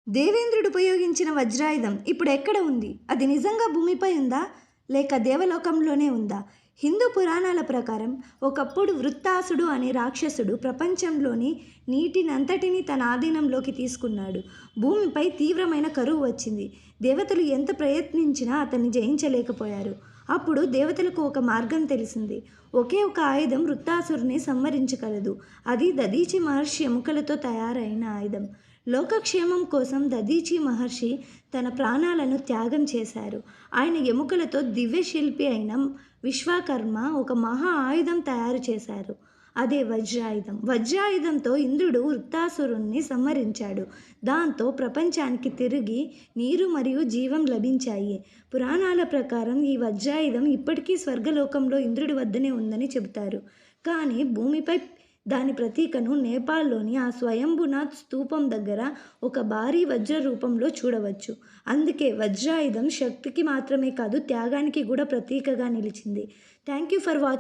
దేవేంద్రుడు ఉపయోగించిన వజ్రాయుధం ఇప్పుడు ఎక్కడ ఉంది? అది నిజంగా భూమిపై ఉందా? లేక దేవలోకంలోనే ఉందా? హిందూ పురాణాల ప్రకారం ఒకప్పుడు వృత్తాసుడు అనే రాక్షసుడు ప్రపంచంలోని నీటినంతటినీ తన ఆధీనంలోకి తీసుకున్నాడు. భూమిపై తీవ్రమైన కరువు వచ్చింది. దేవతలు ఎంత ప్రయత్నించినా అతన్ని జయించలేకపోయారు. అప్పుడు దేవతలకు ఒక మార్గం తెలిసింది. ఒకే ఒక ఆయుధం వృత్తాసురుని సంహరించగలదు. అది దధీచి మహర్షి ఎముకలతో తయారైన ఆయుధం. లోకక్షేమం కోసం దధీచి మహర్షి తన ప్రాణాలను త్యాగం చేశారు. ఆయన ఎముకలతో దివ్యశిల్పి అయిన విశ్వకర్మ ఒక మహా ఆయుధం తయారు చేశారు. అదే వజ్రాయుధం. వజ్రాయుధంతో ఇంద్రుడు వృత్తాసురుణ్ణి సంహరించాడు. దాంతో ప్రపంచానికి తిరిగి నీరు మరియు జీవం లభించాయి. పురాణాల ప్రకారం ఈ వజ్రాయుధం ఇప్పటికీ స్వర్గలోకంలో ఇంద్రుడి వద్దనే ఉందని చెబుతారు. కానీ భూమిపై దాని ప్రతీకను నేపాల్లోని ఆ స్వయంభునాథ్ స్తూపం దగ్గర ఒక భారీ వజ్ర రూపంలో చూడవచ్చు. అందుకే వజ్రాయుధం శక్తికి మాత్రమే కాదు, త్యాగానికి కూడా ప్రతీకగా నిలిచింది. Thank you for watching.